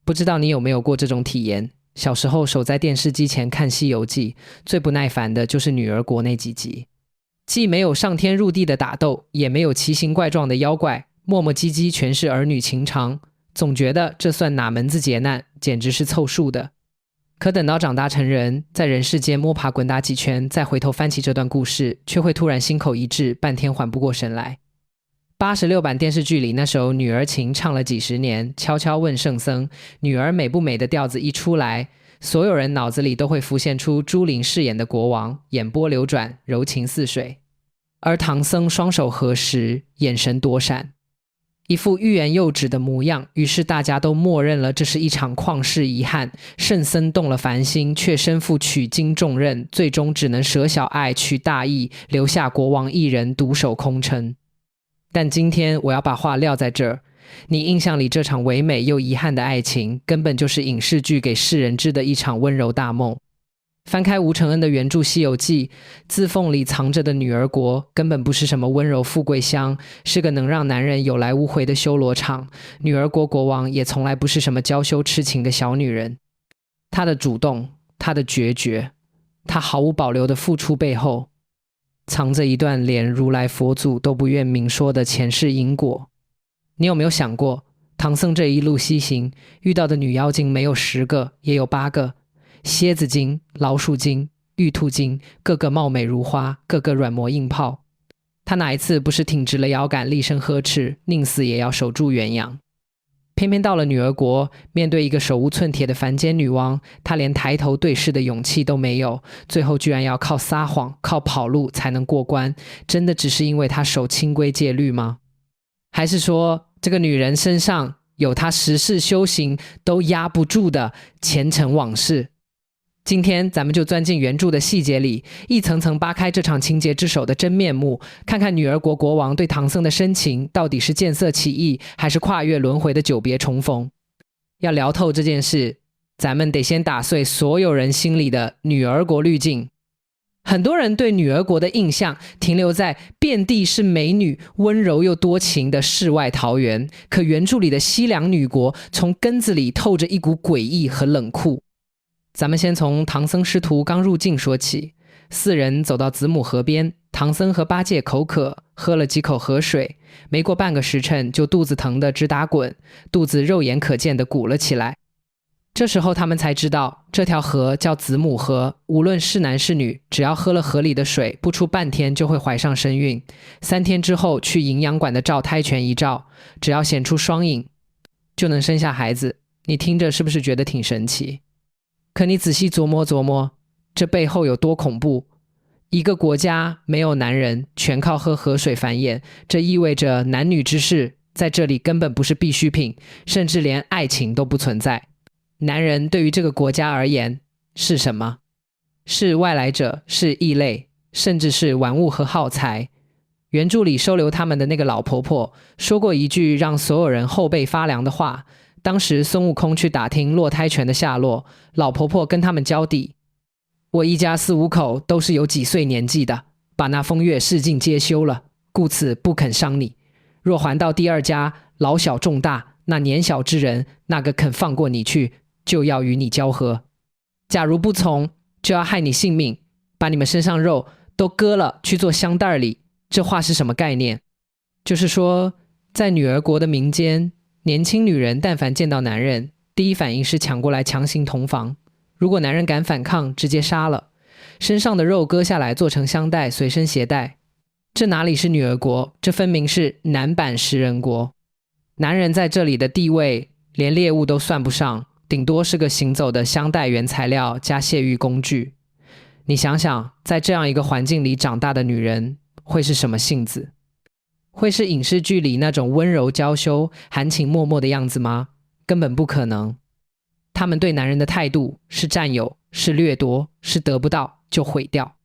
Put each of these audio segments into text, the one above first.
不知道你有没有过这种体验？小时候守在电视机前看《西游记》，最不耐烦的就是女儿国那几集，既没有上天入地的打斗，也没有奇形怪状的妖怪，磨磨唧唧全是儿女情长，总觉得这算哪门子劫难，简直是凑数的。可等到长大成人，在人世间摸爬滚打几圈，再回头翻起这段故事，却会突然心口一滞，半天缓不过神来。86版电视剧里那首《女儿情》唱了几十年，悄悄问圣僧，女儿美不美的调子一出来，所有人脑子里都会浮现出朱琳饰演的国王，眼波流转，柔情似水，而唐僧双手合十，眼神躲闪，一副欲言又止的模样。于是大家都默认了这是一场旷世遗憾，圣僧动了凡心，却身负取经重任，最终只能舍小爱取大义，留下国王一人独守空城。但今天我要把话撂在这儿，你印象里这场唯美又遗憾的爱情，根本就是影视剧给世人织的一场温柔大梦。翻开吴承恩的原著《西游记》，字缝里藏着的女儿国根本不是什么温柔富贵乡，是个能让男人有来无回的修罗场。女儿国国王也从来不是什么娇羞痴情的小女人，她的主动，她的决绝，她毫无保留的付出背后，藏着一段连如来佛祖都不愿明说的前世因果。你有没有想过，唐僧这一路西行遇到的女妖精没有10个也有8个，蝎子精、老鼠精、玉兔精，个个貌美如花，个个软磨硬泡。他哪一次不是挺直了腰杆，厉声呵斥，宁死也要守住原样？偏偏到了女儿国，面对一个手无寸铁的凡间女王，她连抬头对视的勇气都没有，最后居然要靠撒谎、靠跑路才能过关，真的只是因为她守清规戒律吗？还是说这个女人身上有她10世修行都压不住的前尘往事？今天咱们就钻进原著的细节里，一层层扒开这场情节之手的真面目，看看女儿国国王对唐僧的深情到底是见色起意，还是跨越轮回的久别重逢。要聊透这件事，咱们得先打碎所有人心里的女儿国滤镜。很多人对女儿国的印象停留在遍地是美女、温柔又多情的世外桃源，可原著里的西凉女国从根子里透着一股诡异和冷酷。咱们先从唐僧师徒刚入境说起。4人走到子母河边，唐僧和八戒口渴，喝了几口河水，没过半个时辰就肚子疼得直打滚，肚子肉眼可见地鼓了起来。这时候他们才知道，这条河叫子母河，无论是男是女，只要喝了河里的水，不出半天就会怀上身孕。3天之后去营养馆的照胎权一照，只要显出双影，就能生下孩子。你听着是不是觉得挺神奇？可你仔细琢磨琢磨，这背后有多恐怖？一个国家没有男人，全靠喝河水繁衍，这意味着男女之事在这里根本不是必需品，甚至连爱情都不存在。男人对于这个国家而言是什么？是外来者，是异类，甚至是玩物和耗材。原著里收留他们的那个老婆婆说过一句让所有人后背发凉的话。当时孙悟空去打听落胎权的下落，老婆婆跟他们交底，我一家4、5口都是有几岁年纪的，把那风月事尽皆休了，故此不肯伤你。若还到第2家，老小重大，那年小之人，那个肯放过你去，就要与你交合。假如不从，就要害你性命，把你们身上肉都割了去做香袋里。这话是什么概念？就是说，在女儿国的民间，年轻女人但凡见到男人，第一反应是抢过来强行同房，如果男人敢反抗，直接杀了，身上的肉割下来做成香袋随身携带。这哪里是女儿国，这分明是男版食人国。男人在这里的地位连猎物都算不上，顶多是个行走的香袋原材料加泄欲工具。你想想，在这样一个环境里长大的女人会是什么性子？会是影视剧里那种温柔娇羞、含情脉脉的样子吗？根本不可能。他们对男人的态度是占有，是掠夺，是得不到就毁掉。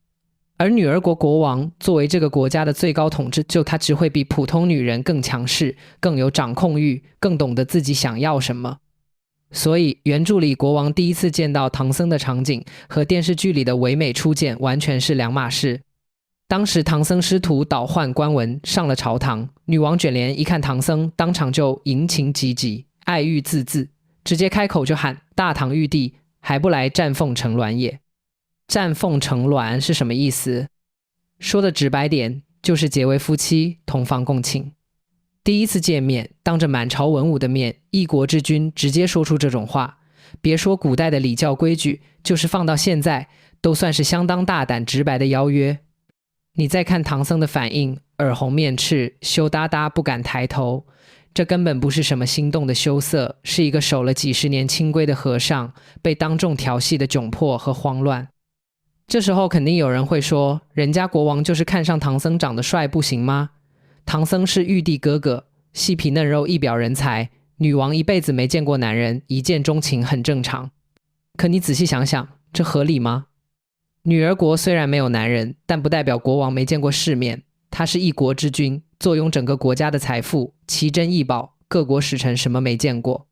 而女儿国国王作为这个国家的最高统治，就他只会比普通女人更强势，更有掌控欲，更懂得自己想要什么。所以原著里国王第一次见到唐僧的场景和电视剧里的唯美初见完全是两码事。当时唐僧师徒倒换官文上了朝堂，女王卷帘一看唐僧，当场就淫情急急，爱欲自恣，直接开口就喊大唐玉帝，还不来暂奉承鸾也。暂奉承鸾是什么意思？说的直白点，就是结为夫妻，同房共寝。第一次见面，当着满朝文武的面，一国之君直接说出这种话，别说古代的礼教规矩，就是放到现在，都算是相当大胆直白的邀约。你再看唐僧的反应，耳红面赤，羞答答不敢抬头，这根本不是什么心动的羞涩，是一个守了几十年清规的和尚被当众调戏的窘迫和慌乱。这时候肯定有人会说，人家国王就是看上唐僧长得帅不行吗？唐僧是玉帝哥哥，细皮嫩肉，一表人才，女王一辈子没见过男人，一见钟情很正常。可你仔细想想，这合理吗？女儿国虽然没有男人，但不代表国王没见过世面，他是一国之君，坐拥整个国家的财富，奇珍异宝，各国使臣什么没见过。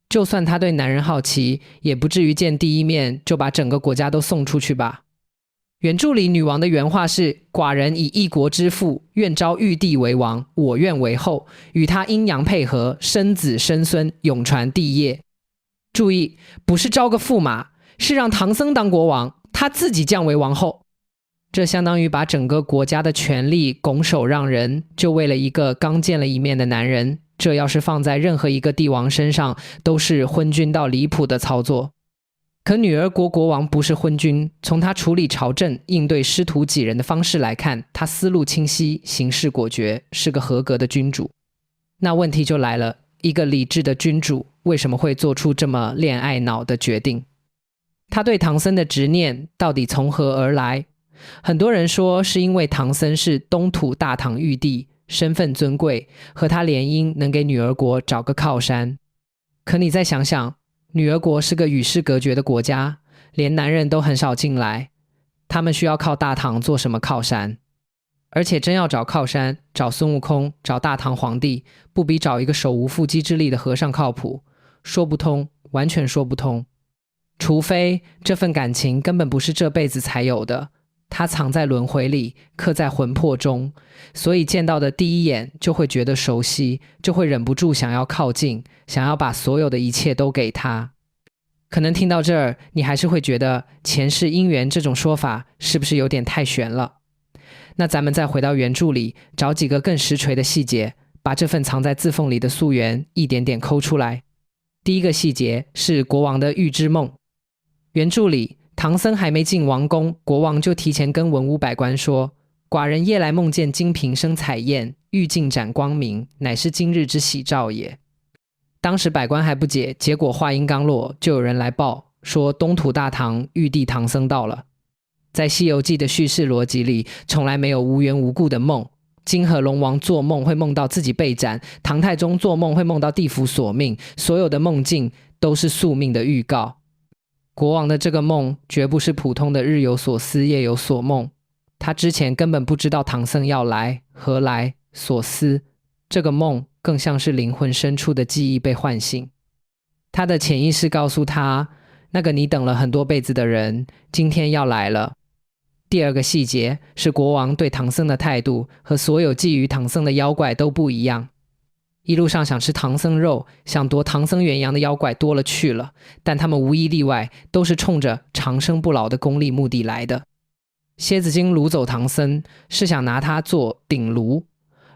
就算他对男人好奇，也不至于见第一面就把整个国家都送出去吧。原著里女王的原话是，寡人以一国之父，愿招玉帝为王，我愿为后，与他阴阳配合，生子生孙，永传帝业。注意，不是招个驸马，是让唐僧当国王，他自己降为王后。这相当于把整个国家的权力拱手让人，就为了一个刚见了一面的男人，这要是放在任何一个帝王身上，都是昏君到离谱的操作。可女儿国国王不是昏君，从他处理朝政、应对师徒几人的方式来看，他思路清晰，行事果决，是个合格的君主。那问题就来了，一个理智的君主为什么会做出这么恋爱脑的决定？他对唐僧的执念到底从何而来？很多人说是因为唐僧是东土大唐玉帝，身份尊贵，和他联姻能给女儿国找个靠山。可你再想想，女儿国是个与世隔绝的国家，连男人都很少进来，他们需要靠大唐做什么靠山？而且真要找靠山，找孙悟空，找大唐皇帝，不比找一个手无缚鸡之力的和尚靠谱。说不通，完全说不通。除非这份感情根本不是这辈子才有的，它藏在轮回里，刻在魂魄中，所以见到的第一眼就会觉得熟悉，就会忍不住想要靠近，想要把所有的一切都给他。可能听到这儿，你还是会觉得前世姻缘这种说法是不是有点太悬了？那咱们再回到原著里，找几个更实锤的细节，把这份藏在字缝里的溯源一点点抠出来。第一个细节是国王的预知梦。原著里，唐僧还没进王宫，国王就提前跟文武百官说，寡人夜来梦见金瓶生彩焰，玉镜展光明，乃是今日之喜兆也。当时百官还不解，结果话音刚落，就有人来报说东土大唐玉帝唐僧到了。在《西游记》的叙事逻辑里，从来没有无缘无故的梦。金河龙王做梦会梦到自己被斩，唐太宗做梦会梦到地府索命，所有的梦境都是宿命的预告。国王的这个梦绝不是普通的日有所思夜有所梦，他之前根本不知道唐僧要来，何来所思，这个梦更像是灵魂深处的记忆被唤醒。他的潜意识告诉他，那个你等了很多辈子的人今天要来了。第二个细节是国王对唐僧的态度和所有觊觎唐僧的妖怪都不一样。一路上想吃唐僧肉，想夺唐僧元阳的妖怪多了去了，但他们无一例外都是冲着长生不老的功利目的来的。蝎子精掳走唐僧是想拿他做顶炉，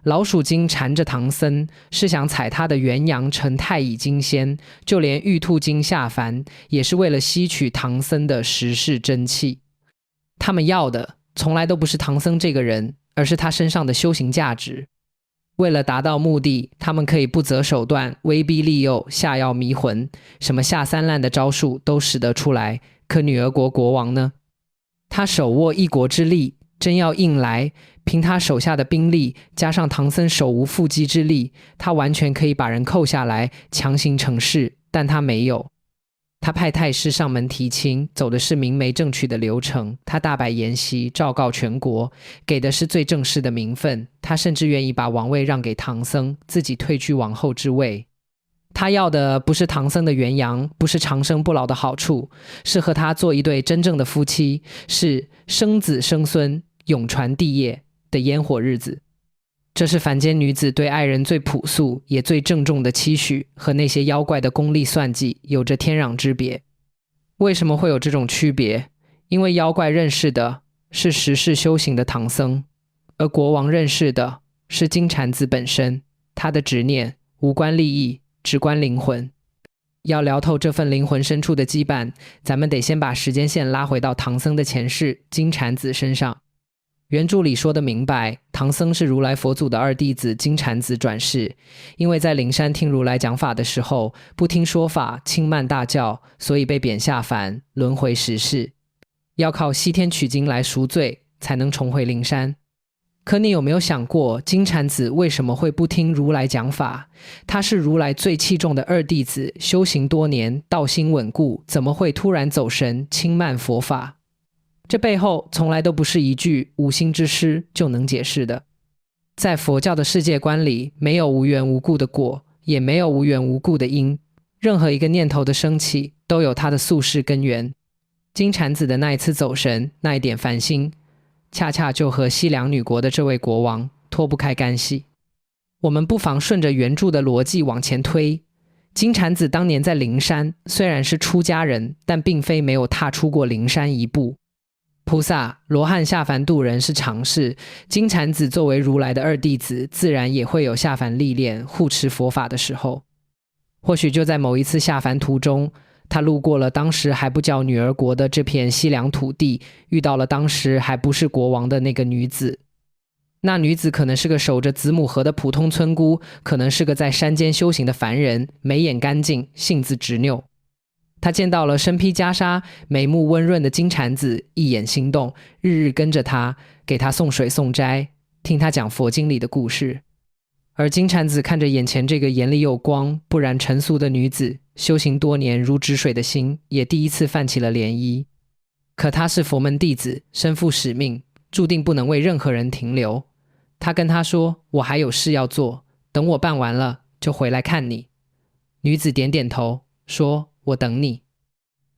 老鼠精缠着唐僧是想采他的元阳成太乙金仙，就连玉兔精下凡也是为了吸取唐僧的十世真气。他们要的从来都不是唐僧这个人，而是他身上的修行价值。为了达到目的，他们可以不择手段，威逼利诱，下药迷魂，什么下三滥的招数都使得出来。可女儿国国王呢？他手握一国之力，真要硬来，凭他手下的兵力加上唐僧手无缚鸡之力，他完全可以把人扣下来强行成事，但他没有。他派太师上门提亲，走的是明媒正娶的流程，他大摆筵席，昭告全国，给的是最正式的名分，他甚至愿意把王位让给唐僧，自己退居王后之位。他要的不是唐僧的元阳，不是长生不老的好处，是和他做一对真正的夫妻，是生子生孙永传帝业的烟火日子。这是凡间女子对爱人最朴素也最郑重的期许，和那些妖怪的功利算计有着天壤之别。为什么会有这种区别？因为妖怪认识的是实世修行的唐僧，而国王认识的是金蝉子本身，他的执念无关利益，只关灵魂。要聊透这份灵魂深处的羁绊，咱们得先把时间线拉回到唐僧的前世金蝉子身上。原著里说的明白，唐僧是如来佛祖的二弟子金蝉子转世，因为在灵山听如来讲法的时候不听说法，轻慢大教，所以被贬下凡，轮回十世，要靠西天取经来赎罪，才能重回灵山。可你有没有想过，金蝉子为什么会不听如来讲法？他是如来最器重的二弟子，修行多年，道心稳固，怎么会突然走神，轻慢佛法？这背后从来都不是一句无心之失就能解释的。在佛教的世界观里，没有无缘无故的果，也没有无缘无故的因，任何一个念头的升起都有它的宿世根源。金蝉子的那一次走神，那一点烦心，恰恰就和西凉女国的这位国王脱不开干系。我们不妨顺着原著的逻辑往前推，金蝉子当年在灵山虽然是出家人，但并非没有踏出过灵山一步。菩萨罗汉下凡度人是常事，金蝉子作为如来的二弟子，自然也会有下凡历练护持佛法的时候。或许就在某一次下凡途中，他路过了当时还不叫女儿国的这片西凉土地，遇到了当时还不是国王的那个女子。那女子可能是个守着子母河的普通村姑，可能是个在山间修行的凡人，眉眼干净，性子执拗。他见到了身披袈裟、眉目温润的金蝉子，一眼心动，日日跟着他，给他送水送斋，听他讲佛经里的故事。而金蝉子看着眼前这个眼里有光、不染尘俗的女子，修行多年如止水的心也第一次泛起了涟漪。可他是佛门弟子，身负使命，注定不能为任何人停留。他跟他说：“我还有事要做，等我办完了就回来看你。”女子点点头，说：“我等你。”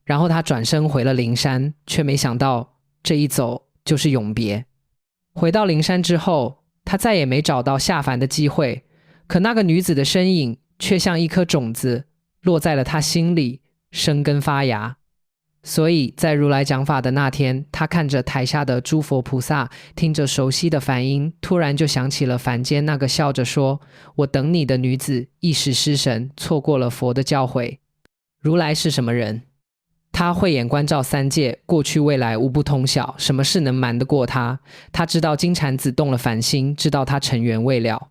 然后他转身回了灵山，却没想到这一走就是永别。回到灵山之后，他再也没找到下凡的机会，可那个女子的身影却像一颗种子，落在了他心里，生根发芽。所以在如来讲法的那天，他看着台下的诸佛菩萨，听着熟悉的梵音，突然就想起了凡间那个笑着说我等你的女子，一时失神，错过了佛的教诲。如来是什么人？他慧眼观照三界，过去未来无不通晓，什么事能瞒得过他？他知道金蝉子动了凡心，知道他成缘未了。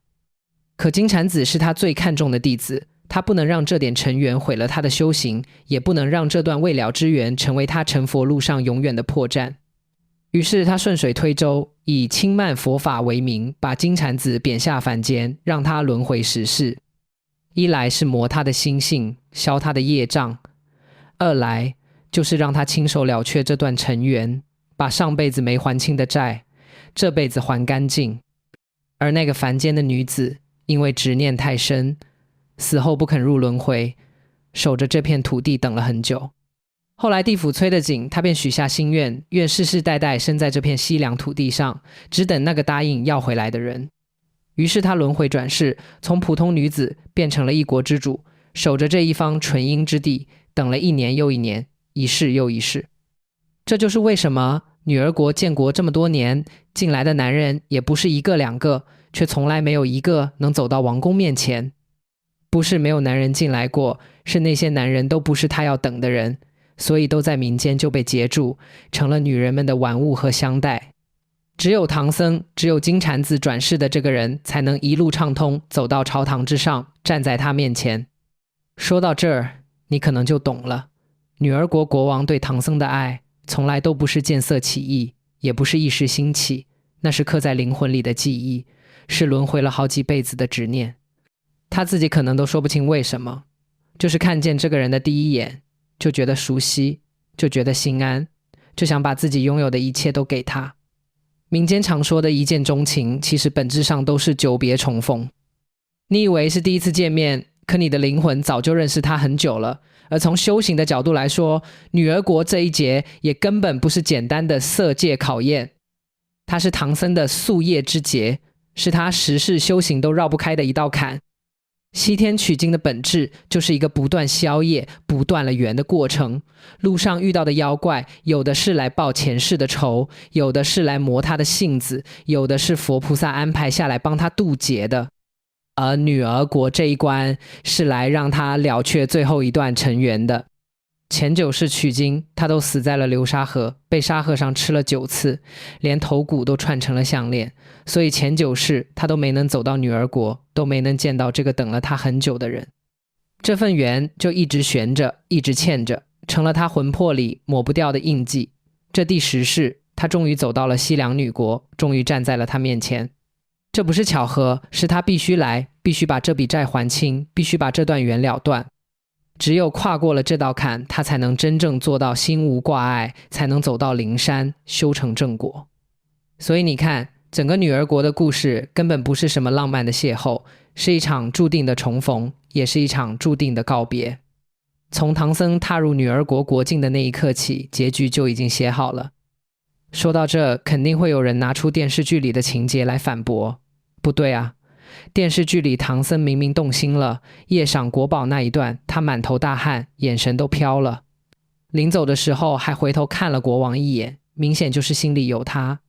可金蝉子是他最看重的弟子，他不能让这点尘缘毁了他的修行，也不能让这段未了之缘成为他成佛路上永远的破绽。于是他顺水推舟，以轻慢佛法为名，把金蝉子贬下凡间，让他轮回十世。一来是磨他的心性，消他的业障；二来就是让他亲手了却这段尘缘，把上辈子没还清的债，这辈子还干净。而那个凡间的女子，因为执念太深，死后不肯入轮回，守着这片土地等了很久。后来地府催得紧，他便许下心愿，愿世世代代生在这片西凉土地上，只等那个答应要回来的人。于是他轮回转世，从普通女子变成了一国之主，守着这一方纯阴之地，等了一年又一年，一世又一世。这就是为什么女儿国建国这么多年，进来的男人也不是一个两个，却从来没有一个能走到王公面前。不是没有男人进来过，是那些男人都不是他要等的人，所以都在民间就被截住，成了女人们的玩物和香袋。只有唐僧，只有金蝉子转世的这个人，才能一路畅通，走到朝堂之上，站在他面前。说到这儿，你可能就懂了，女儿国国王对唐僧的爱，从来都不是见色起意，也不是一时兴起，那是刻在灵魂里的记忆，是轮回了好几辈子的执念。他自己可能都说不清为什么，就是看见这个人的第一眼，就觉得熟悉，就觉得心安，就想把自己拥有的一切都给他。民间常说的一见钟情，其实本质上都是久别重逢。你以为是第一次见面，可你的灵魂早就认识他很久了。而从修行的角度来说，女儿国这一劫也根本不是简单的色界考验，它是唐僧的夙业之劫，是他十世修行都绕不开的一道坎。西天取经的本质就是一个不断消业、不断了缘的过程。路上遇到的妖怪，有的是来报前世的仇，有的是来磨他的性子，有的是佛菩萨安排下来帮他渡劫的。而女儿国这一关是来让他了却最后一段尘缘的。前9世取经，他都死在了流沙河，被沙和尚吃了9次，连头骨都串成了项链。所以前9世他都没能走到女儿国，都没能见到这个等了他很久的人。这份缘就一直悬着，一直欠着，成了他魂魄里抹不掉的印记。这第10世，他终于走到了西凉女国，终于站在了他面前。这不是巧合，是他必须来，必须把这笔债还清，必须把这段缘了断。只有跨过了这道坎，他才能真正做到心无挂碍，才能走到灵山，修成正果。所以你看，整个女儿国的故事根本不是什么浪漫的邂逅，是一场注定的重逢，也是一场注定的告别。从唐僧踏入女儿国国境的那一刻起，结局就已经写好了。说到这，肯定会有人拿出电视剧里的情节来反驳。不对啊，电视剧里唐僧明明动心了，夜赏国宝那一段，他满头大汗，眼神都飘了。临走的时候还回头看了国王一眼，明显就是心里有他。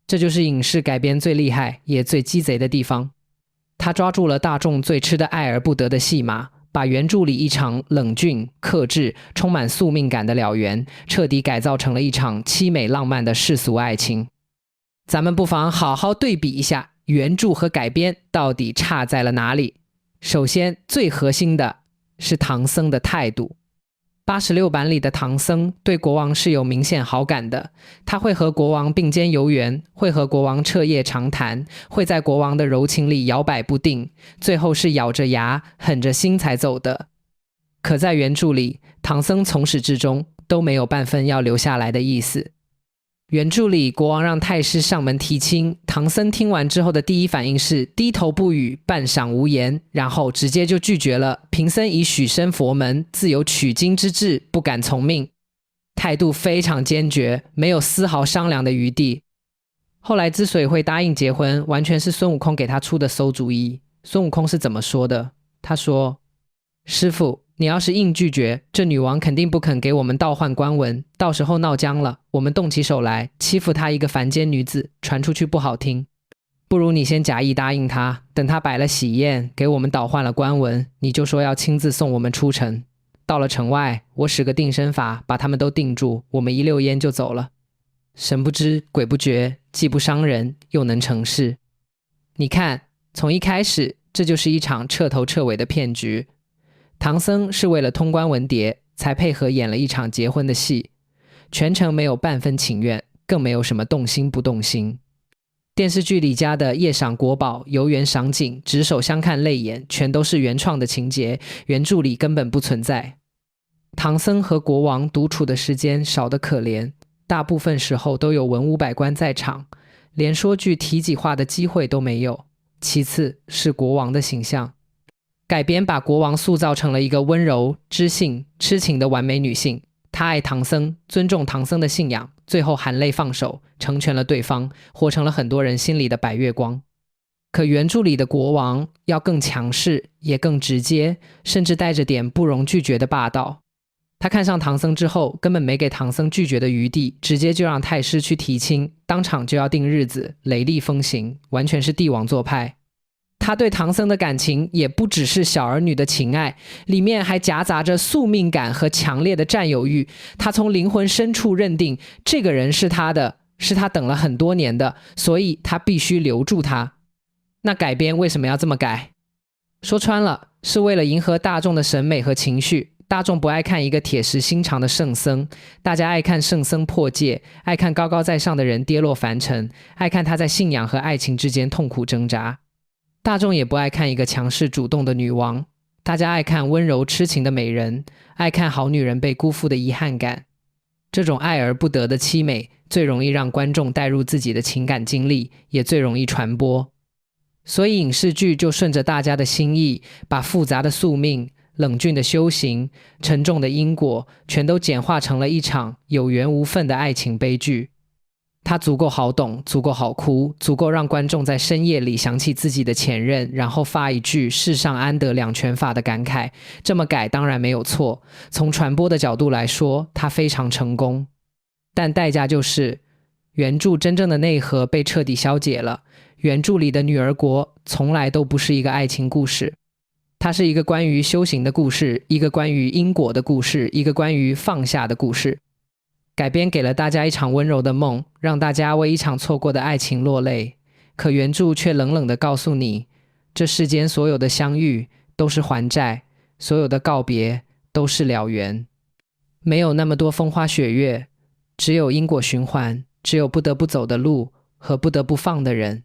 这就是影视改编最厉害也最鸡贼的地方。他抓住了大众最吃的爱而不得的戏码，把原著里一场冷峻、克制、充满宿命感的了缘，彻底改造成了一场凄美浪漫的世俗爱情。咱们不妨好好对比一下原著和改编到底差在了哪里。首先，最核心的是唐僧的态度。86版里的唐僧对国王是有明显好感的，他会和国王并肩游园，会和国王彻夜长谈，会在国王的柔情里摇摆不定，最后是咬着牙狠着心才走的。可在原著里，唐僧从始至终都没有半分要留下来的意思。原著里，国王让太师上门提亲，唐僧听完之后的第一反应是低头不语，半晌无言，然后直接就拒绝了贫僧已许身佛门，自有取经之志，不敢从命。态度非常坚决，没有丝毫商量的余地。后来之所以会答应结婚，完全是孙悟空给他出的馊主意。孙悟空是怎么说的？他说：师父，你要是硬拒绝，这女王肯定不肯给我们倒换官文，到时候闹僵了，我们动起手来欺负她一个凡间女子，传出去不好听。不如你先假意答应她，等她摆了喜宴，给我们倒换了官文，你就说要亲自送我们出城。到了城外，我使个定身法，把他们都定住，我们一溜烟就走了。神不知鬼不觉，既不伤人，又能成事。你看，从一开始，这就是一场彻头彻尾的骗局。唐僧是为了通关文牒，才配合演了一场结婚的戏，全程没有半分情愿，更没有什么动心不动心。电视剧里加的夜赏国宝、游园赏景、执手相看泪眼，全都是原创的情节，原著里根本不存在。唐僧和国王独处的时间少得可怜，大部分时候都有文武百官在场，连说句提几话的机会都没有。其次是国王的形象。改编把国王塑造成了一个温柔、知性、痴情的完美女性，她爱唐僧，尊重唐僧的信仰，最后含泪放手，成全了对方，活成了很多人心里的白月光。可原著里的国王要更强势，也更直接，甚至带着点不容拒绝的霸道。他看上唐僧之后，根本没给唐僧拒绝的余地，直接就让太师去提亲，当场就要定日子，雷厉风行，完全是帝王做派。他对唐僧的感情也不只是小儿女的情爱，里面还夹杂着宿命感和强烈的占有欲。他从灵魂深处认定这个人是他的，是他等了很多年的，所以他必须留住他。那改编为什么要这么改？说穿了，是为了迎合大众的审美和情绪。大众不爱看一个铁石心肠的圣僧，大家爱看圣僧破戒，爱看高高在上的人跌落凡尘，爱看他在信仰和爱情之间痛苦挣扎。大众也不爱看一个强势主动的女王，大家爱看温柔痴情的美人，爱看好女人被辜负的遗憾感。这种爱而不得的凄美，最容易让观众带入自己的情感经历，也最容易传播。所以影视剧就顺着大家的心意，把复杂的宿命、冷峻的修行、沉重的因果，全都简化成了一场有缘无分的爱情悲剧。他足够好懂，足够好哭，足够让观众在深夜里想起自己的前任，然后发一句世上安得两全法的感慨。这么改当然没有错，从传播的角度来说，他非常成功。但代价就是原著真正的内核被彻底消解了。原著里的女儿国从来都不是一个爱情故事，它是一个关于修行的故事，一个关于因果的故事，一个关于放下的故事。改编给了大家一场温柔的梦，让大家为一场错过的爱情落泪，可原著却冷冷地告诉你，这世间所有的相遇都是还债，所有的告别都是了缘。没有那么多风花雪月，只有因果循环，只有不得不走的路和不得不放的人。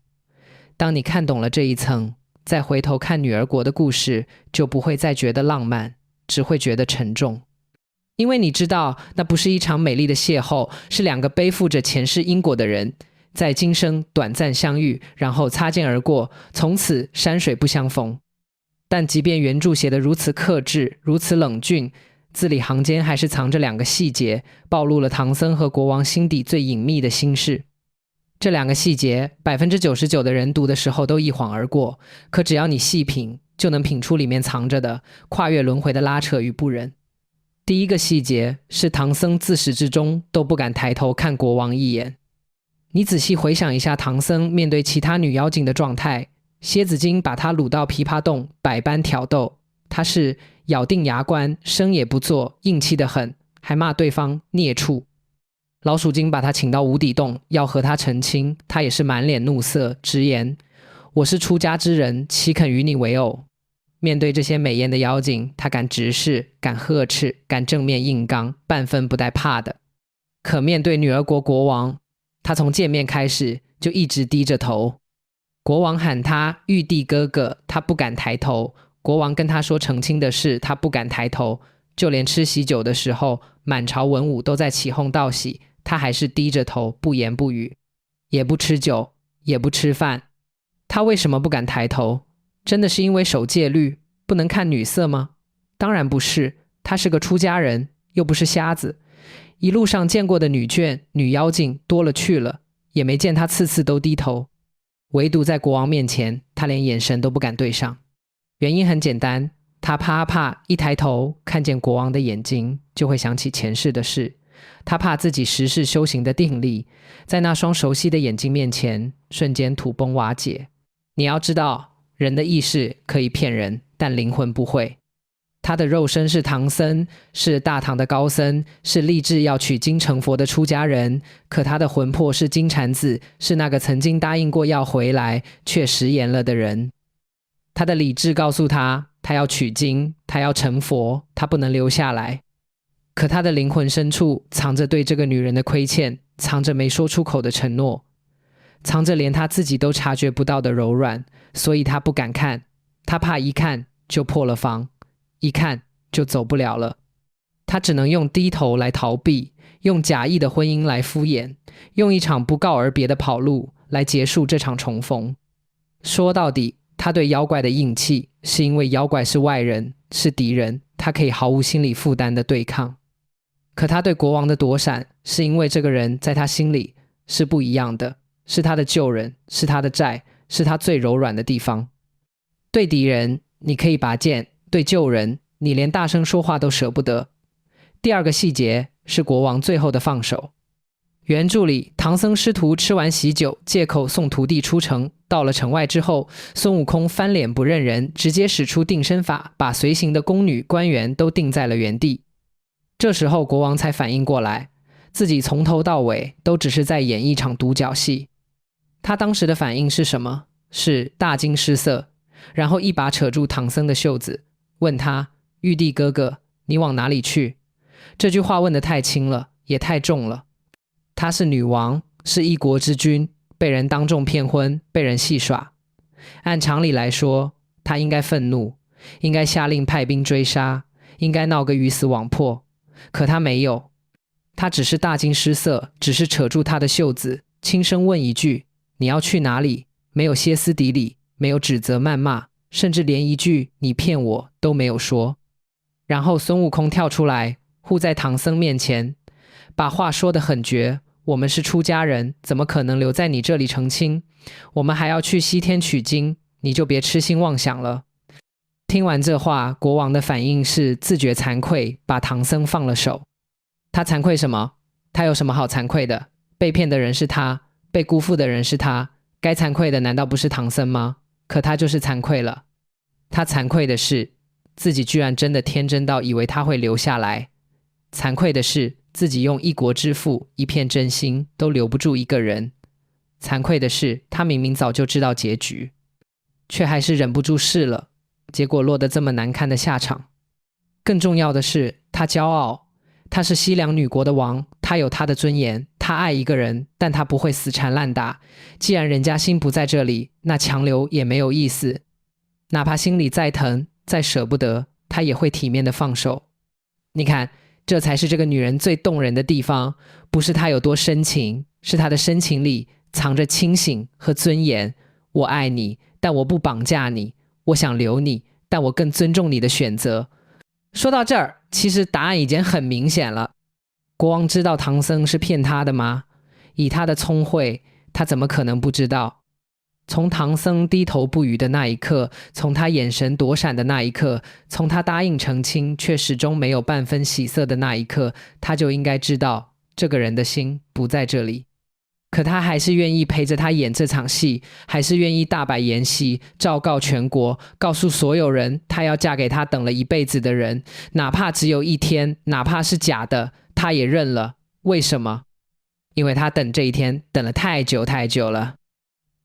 当你看懂了这一层，再回头看女儿国的故事，就不会再觉得浪漫，只会觉得沉重。因为你知道，那不是一场美丽的邂逅，是两个背负着前世因果的人，在今生短暂相遇，然后擦肩而过，从此山水不相逢。但即便原著写得如此克制，如此冷峻，字里行间还是藏着两个细节，暴露了唐僧和国王心底最隐秘的心事。这两个细节，99%的人读的时候都一晃而过，可只要你细品，就能品出里面藏着的跨越轮回的拉扯与不忍。第一个细节是唐僧自始至终都不敢抬头看国王一眼。你仔细回想一下唐僧面对其他女妖精的状态，蝎子精把他掳到琵琶洞，百般挑逗，他是咬定牙关，声也不做，硬气得很，还骂对方孽畜。老鼠精把他请到无底洞，要和他成亲，他也是满脸怒色，直言我是出家之人，岂肯与你为偶。面对这些美艳的妖精，他敢直视，敢呵斥，敢正面硬刚，半分不带怕的。可面对女儿国国王，他从见面开始就一直低着头。国王喊他玉帝哥哥，他不敢抬头；国王跟他说成亲的事，他不敢抬头。就连吃喜酒的时候，满朝文武都在起哄道喜，他还是低着头，不言不语，也不吃酒，也不吃饭。他为什么不敢抬头？真的是因为守戒律，不能看女色吗？当然不是，他是个出家人，又不是瞎子。一路上见过的女眷、女妖精多了去了，也没见他次次都低头。唯独在国王面前，他连眼神都不敢对上。原因很简单，他怕一抬头看见国王的眼睛，就会想起前世的事。他怕自己时世修行的定力，在那双熟悉的眼睛面前，瞬间土崩瓦解。你要知道，人的意识可以骗人，但灵魂不会。他的肉身是唐僧，是大唐的高僧，是立志要取经成佛的出家人，可他的魂魄是金蝉子，是那个曾经答应过要回来却食言了的人。他的理智告诉他，他要取经，他要成佛，他不能留下来。可他的灵魂深处藏着对这个女人的亏欠，藏着没说出口的承诺，藏着连他自己都察觉不到的柔软，所以他不敢看，他怕一看就破了防，一看就走不了了。他只能用低头来逃避，用假意的婚姻来敷衍，用一场不告而别的跑路来结束这场重逢。说到底，他对妖怪的硬气，是因为妖怪是外人，是敌人，他可以毫无心理负担的对抗。可他对国王的躲闪，是因为这个人在他心里是不一样的，是他的旧人，是他的债，是他最柔软的地方。对敌人，你可以拔剑；对旧人，你连大声说话都舍不得。第二个细节是国王最后的放手。原著里，唐僧师徒吃完喜酒，借口送徒弟出城。到了城外之后，孙悟空翻脸不认人，直接使出定身法，把随行的宫女官员都定在了原地。这时候国王才反应过来，自己从头到尾都只是在演一场独角戏。他当时的反应是什么？是大惊失色，然后一把扯住唐僧的袖子，问他：玉帝哥哥，你往哪里去？这句话问得太轻了，也太重了。她是女王，是一国之君，被人当众骗婚，被人戏耍。按常理来说，她应该愤怒，应该下令派兵追杀，应该闹个鱼死网破。可她没有，她只是大惊失色，只是扯住她的袖子，轻声问一句：你要去哪里？没有歇斯底里，没有指责谩骂，甚至连一句你骗我都没有说。然后孙悟空跳出来，护在唐僧面前，把话说得很绝：我们是出家人，怎么可能留在你这里成亲？我们还要去西天取经，你就别痴心妄想了。”听完这话，国王的反应是自觉惭愧，把唐僧放了手。他惭愧什么？他有什么好惭愧的？被骗的人是他，被辜负的人是他，该惭愧的难道不是唐僧吗？可他就是惭愧了。他惭愧的是自己居然真的天真到以为他会留下来，惭愧的是自己用一国之父一片真心都留不住一个人，惭愧的是他明明早就知道结局，却还是忍不住试了，结果落得这么难看的下场。更重要的是，他骄傲，他是西凉女国的王，他有他的尊严，他爱一个人，但他不会死缠烂打。既然人家心不在这里，那强留也没有意思。哪怕心里再疼再舍不得，他也会体面的放手。你看，这才是这个女人最动人的地方，不是她有多深情，是她的深情里藏着清醒和尊严。我爱你，但我不绑架你，我想留你，但我更尊重你的选择。说到这儿，其实答案已经很明显了。国王知道唐僧是骗他的吗？以他的聪慧，他怎么可能不知道？从唐僧低头不语的那一刻，从他眼神躲闪的那一刻，从他答应成亲却始终没有半分喜色的那一刻，他就应该知道这个人的心不在这里。可他还是愿意陪着他演这场戏，还是愿意大摆筵席，昭告全国，告诉所有人他要嫁给他等了一辈子的人，哪怕只有一天，哪怕是假的，他也认了。为什么？因为他等这一天等了太久太久了。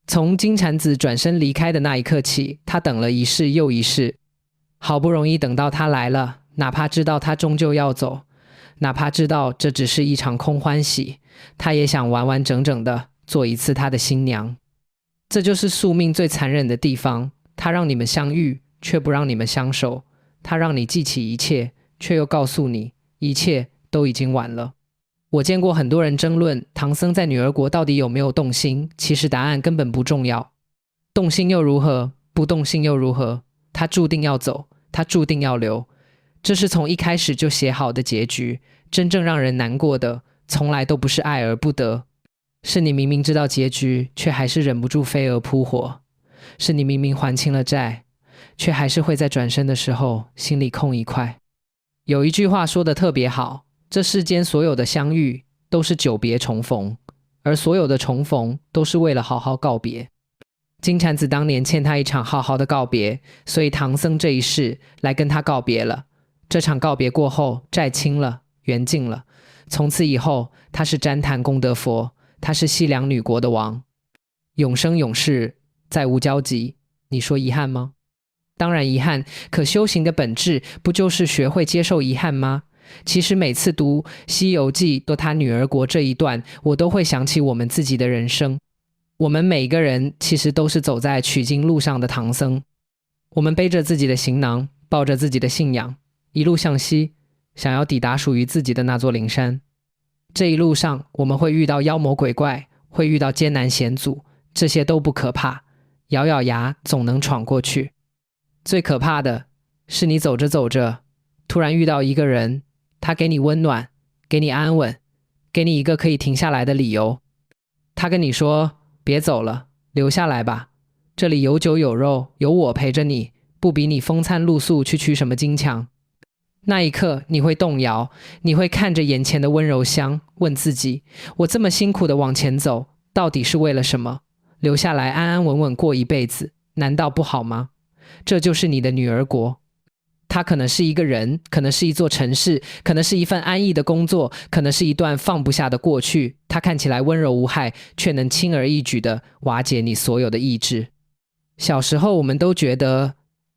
从金蝉子转身离开的那一刻起，他等了一世又一世，好不容易等到他来了，哪怕知道他终究要走，哪怕知道这只是一场空欢喜，他也想完完整整的做一次他的新娘。这就是宿命最残忍的地方，他让你们相遇，却不让你们相守，他让你记起一切，却又告诉你一切都已经晚了。我见过很多人争论唐僧在女儿国到底有没有动心，其实答案根本不重要。动心又如何？不动心又如何？他注定要走，他注定要留，这是从一开始就写好的结局。真正让人难过的，从来都不是爱而不得，是你明明知道结局，却还是忍不住飞蛾扑火；是你明明还清了债，却还是会在转身的时候心里空一块。有一句话说得特别好，这世间所有的相遇都是久别重逢，而所有的重逢都是为了好好告别。金蝉子当年欠他一场好好的告别，所以唐僧这一世来跟他告别了。这场告别过后，债清了，缘尽了，从此以后他是旃檀功德佛，他是西凉女国的王，永生永世再无交集。你说遗憾吗？当然遗憾，可修行的本质不就是学会接受遗憾吗？其实每次读《西游记》都他女儿国这一段，我都会想起我们自己的人生。我们每个人其实都是走在取经路上的唐僧，我们背着自己的行囊，抱着自己的信仰，一路向西，想要抵达属于自己的那座灵山。这一路上我们会遇到妖魔鬼怪，会遇到艰难险阻，这些都不可怕，咬咬牙总能闯过去。最可怕的是你走着走着，突然遇到一个人，他给你温暖，给你安稳，给你一个可以停下来的理由。他跟你说，别走了，留下来吧，这里有酒有肉，有我陪着你，不比你风餐露宿去取什么金强。那一刻你会动摇，你会看着眼前的温柔乡，问自己，我这么辛苦的往前走，到底是为了什么？留下来安安稳稳过一辈子，难道不好吗？这就是你的女儿国。它可能是一个人，可能是一座城市，可能是一份安逸的工作，可能是一段放不下的过去。它看起来温柔无害，却能轻而易举地瓦解你所有的意志。小时候我们都觉得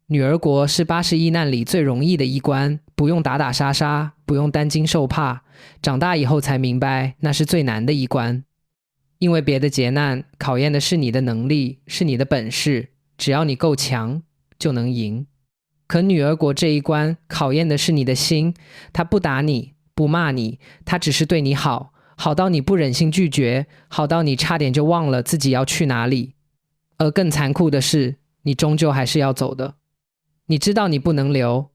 女儿国是81难里最容易的一关，不用打打杀杀，不用担惊受怕。长大以后才明白，那是最难的一关。因为别的劫难考验的是你的能力，是你的本事，只要你够强就能赢。可女儿国这一关考验的是你的心，他不打你，不骂你，他只是对你好，好到你不忍心拒绝，好到你差点就忘了自己要去哪里。而更残酷的是，你终究还是要走的。你知道你不能留，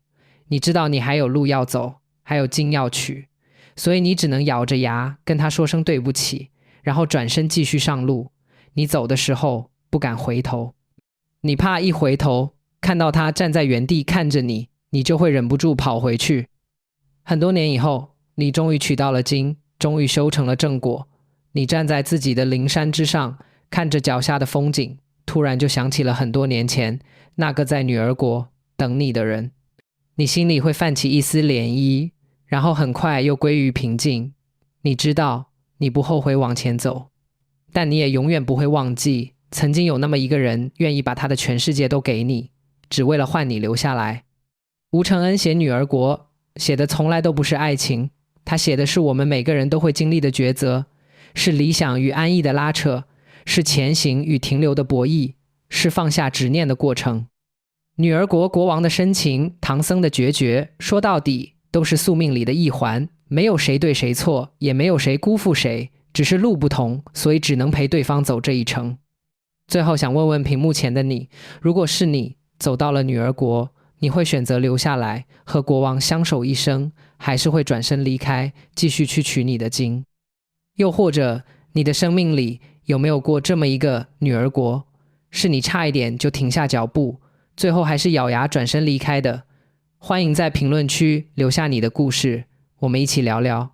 你知道你还有路要走，还有经要取，所以你只能咬着牙跟他说声对不起，然后转身继续上路。你走的时候不敢回头，你怕一回头看到他站在原地看着你，你就会忍不住跑回去。很多年以后，你终于取到了经，终于修成了正果。你站在自己的灵山之上，看着脚下的风景，突然就想起了很多年前那个在女儿国等你的人。你心里会泛起一丝涟漪，然后很快又归于平静。你知道你不后悔往前走，但你也永远不会忘记曾经有那么一个人愿意把他的全世界都给你，只为了换你留下来。吴承恩写女儿国写的从来都不是爱情，他写的是我们每个人都会经历的抉择，是理想与安逸的拉扯，是前行与停留的博弈，是放下执念的过程。女儿国国王的深情，唐僧的决绝，说到底都是宿命里的一环，没有谁对谁错，也没有谁辜负谁，只是路不同，所以只能陪对方走这一程。最后想问问屏幕前的你，如果是你走到了女儿国，你会选择留下来和国王相守一生，还是会转身离开，继续去取你的经？又或者你的生命里有没有过这么一个女儿国，是你差一点就停下脚步，最后还是咬牙转身离开的？欢迎在评论区留下你的故事，我们一起聊聊。